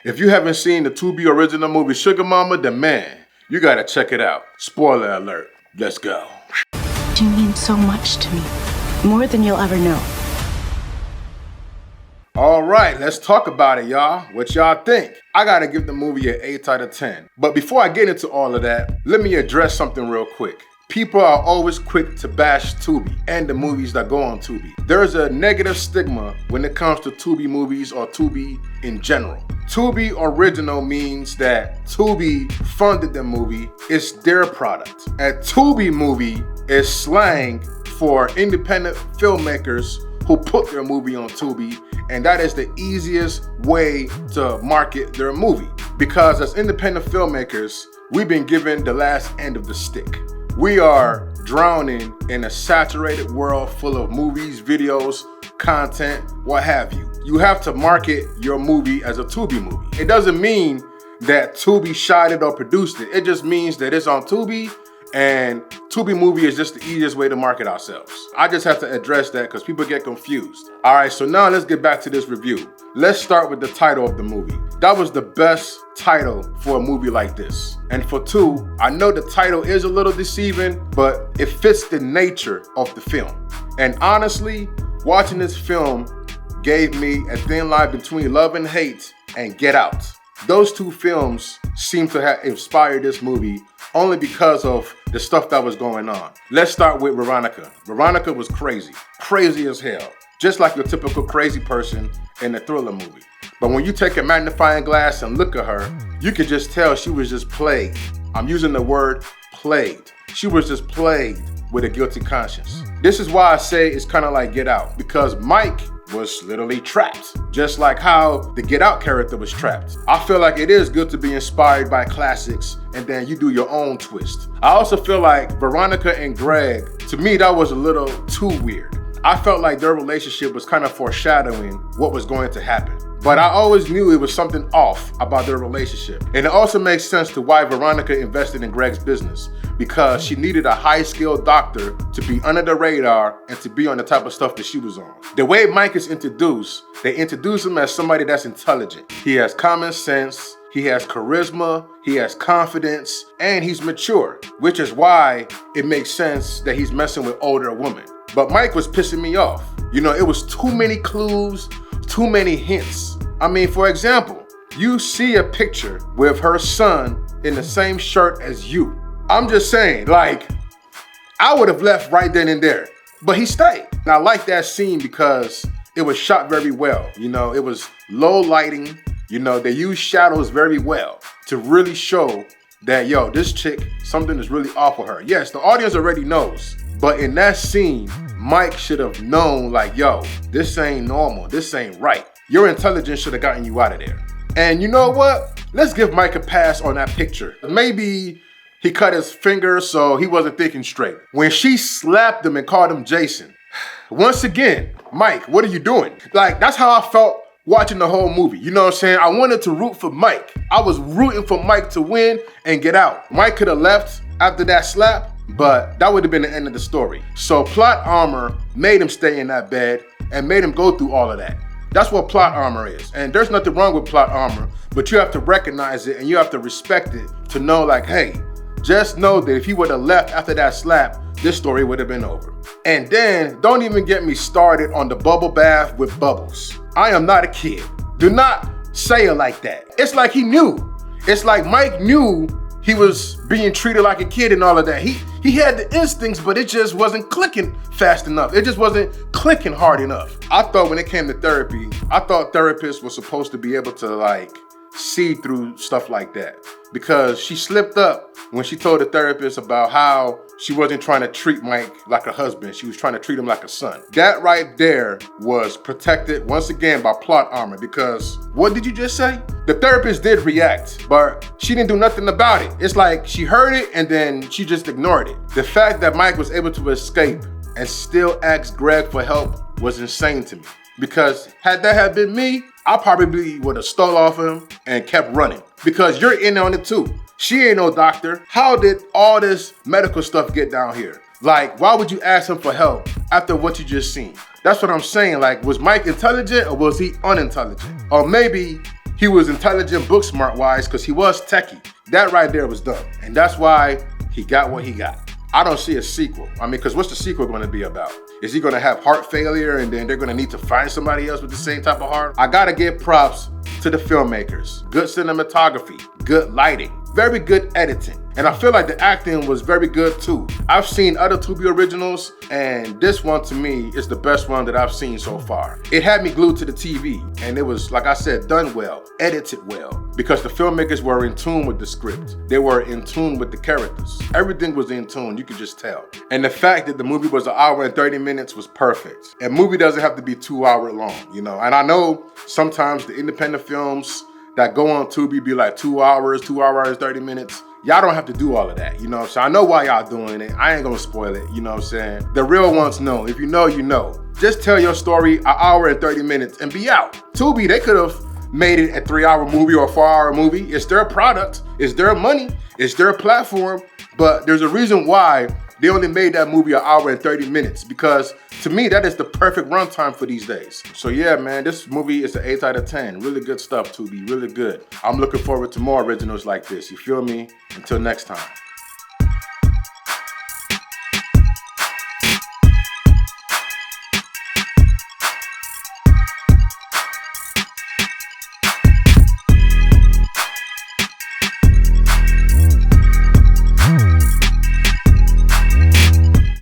If you haven't seen the Tubi original movie Suga Mama, then man, you gotta check it out. Spoiler alert. Let's go. You mean so much to me. More than you'll ever know. All right, let's talk about it, y'all. What y'all think? I gotta give the movie an 8 out of 10. But before I get into all of that, let me address something real quick. People are always quick to bash Tubi and the movies that go on Tubi. There is a negative stigma when it comes to Tubi movies or Tubi in general. Tubi original means that Tubi funded the movie. It's their product. A Tubi movie is slang for independent filmmakers who put their movie on Tubi, and that is the easiest way to market their movie. Because as independent filmmakers, we've been given the last end of the stick. We are drowning in a saturated world full of movies, videos, content, what have you. You have to market your movie as a Tubi movie. It doesn't mean that Tubi shot it or produced it. It just means that it's on Tubi, and Tubi movie is just the easiest way to market ourselves. I just have to address that because people get confused. All right, so now let's get back to this review. Let's start with the title of the movie. That was the best title for a movie like this. And for two, I know the title is a little deceiving, but it fits the nature of the film. And honestly, watching this film gave me a thin line between Love and Hate and Get Out. Those two films seem to have inspired this movie only because of the stuff that was going on. Let's start with Veronica. Veronica was crazy as hell. Just like your typical crazy person in a thriller movie. But when you take a magnifying glass and look at her, you can just tell she was just plagued. I'm using the word plagued. She was just plagued with a guilty conscience. This is why I say it's kind of like Get Out, because Mike was literally trapped, just like how the Get Out character was trapped. I feel like it is good to be inspired by classics and then you do your own twist. I also feel like Veronica and Greg, to me, that was a little too weird. I felt like their relationship was kind of foreshadowing what was going to happen. But I always knew it was something off about their relationship. And it also makes sense to why Veronica invested in Greg's business, because she needed a high-skilled doctor to be under the radar and to be on the type of stuff that she was on. The way Mike is introduced, they introduce him as somebody that's intelligent. He has common sense, he has charisma, he has confidence, and he's mature, which is why it makes sense that he's messing with older women. But Mike was pissing me off. You know, it was too many clues, too many hints. I mean, for example, you see a picture with her son in the same shirt as you. I'm just saying, like, I would have left right then and there, but he stayed. And I like that scene because it was shot very well. You know, it was low lighting. You know, they used shadows very well to really show that, yo, this chick, something is really off with her. Yes, the audience already knows. But in that scene, Mike should have known, like, yo, this ain't normal. This ain't right. Your intelligence should have gotten you out of there. And you know what? Let's give Mike a pass on that picture. Maybe he cut his finger so he wasn't thinking straight. When she slapped him and called him Jason, once again, Mike, what are you doing? Like, that's how I felt watching the whole movie. You know what I'm saying? I wanted to root for Mike. I was rooting for Mike to win and get out. Mike could have left after that slap, but that would have been the end of the story. So plot armor made him stay in that bed and made him go through all of that. That's what plot armor is. And there's nothing wrong with plot armor, but you have to recognize it and you have to respect it to know, like, hey, just know that if he would have left after that slap, this story would have been over. And then don't even get me started on the bubble bath with Bubbles. I am not a kid. Do not say it like that. It's like he knew. It's like Mike knew he was being treated like a kid and all of that. He had the instincts, but it just wasn't clicking fast enough. It just wasn't clicking hard enough. I thought when it came to therapy, I thought therapists were supposed to be able to, like, see through stuff like that, because she slipped up when she told the therapist about how she wasn't trying to treat Mike like a husband. She was trying to treat him like a son. That right there was protected once again by plot armor, because what did you just say? The therapist did react, but she didn't do nothing about it. It's like she heard it and then she just ignored it. The fact that Mike was able to escape and still ask Greg for help was insane to me, because had that had been me, I probably would have stole off him and kept running, because you're in on it too. She ain't no doctor. How did all this medical stuff get down here? Like, why would you ask him for help after what you just seen? That's what I'm saying. Like, was Mike intelligent or was he unintelligent? Or maybe He was intelligent, book smart wise, because he was techie. That right there was done. And that's why he got what he got. I don't see a sequel. I mean, because what's the sequel going to be about? Is he going to have heart failure and then they're going to need to find somebody else with the same type of heart? I got to give props to the filmmakers. Good cinematography, good lighting, very good editing. And I feel like the acting was very good too. I've seen other Tubi originals, and this one to me is the best one that I've seen so far. It had me glued to the TV, and it was, like I said, done well, edited well, because the filmmakers were in tune with the script. They were in tune with the characters. Everything was in tune, you could just tell. And the fact that the movie was 1 hour and 30 minutes was perfect. A movie doesn't have to be 2 hours long, you know? And I know sometimes the independent films that go on Tubi be like 2 hours, 2 hours, 30 minutes. Y'all don't have to do all of that, you know what I'm saying? I know why y'all doing it. I ain't gonna spoil it, you know what I'm saying? The real ones know. If you know, you know. Just tell your story 1 hour and 30 minutes and be out. Tubi, they could have made it a 3-hour movie or a 4-hour movie. It's their product, it's their money, it's their platform, but there's a reason why they only made that movie 1 hour and 30 minutes, because to me, that is the perfect runtime for these days. So yeah, man, this movie is an 8 out of 10. Really good stuff, Tubi, really good. I'm looking forward to more originals like this, you feel me? Until next time.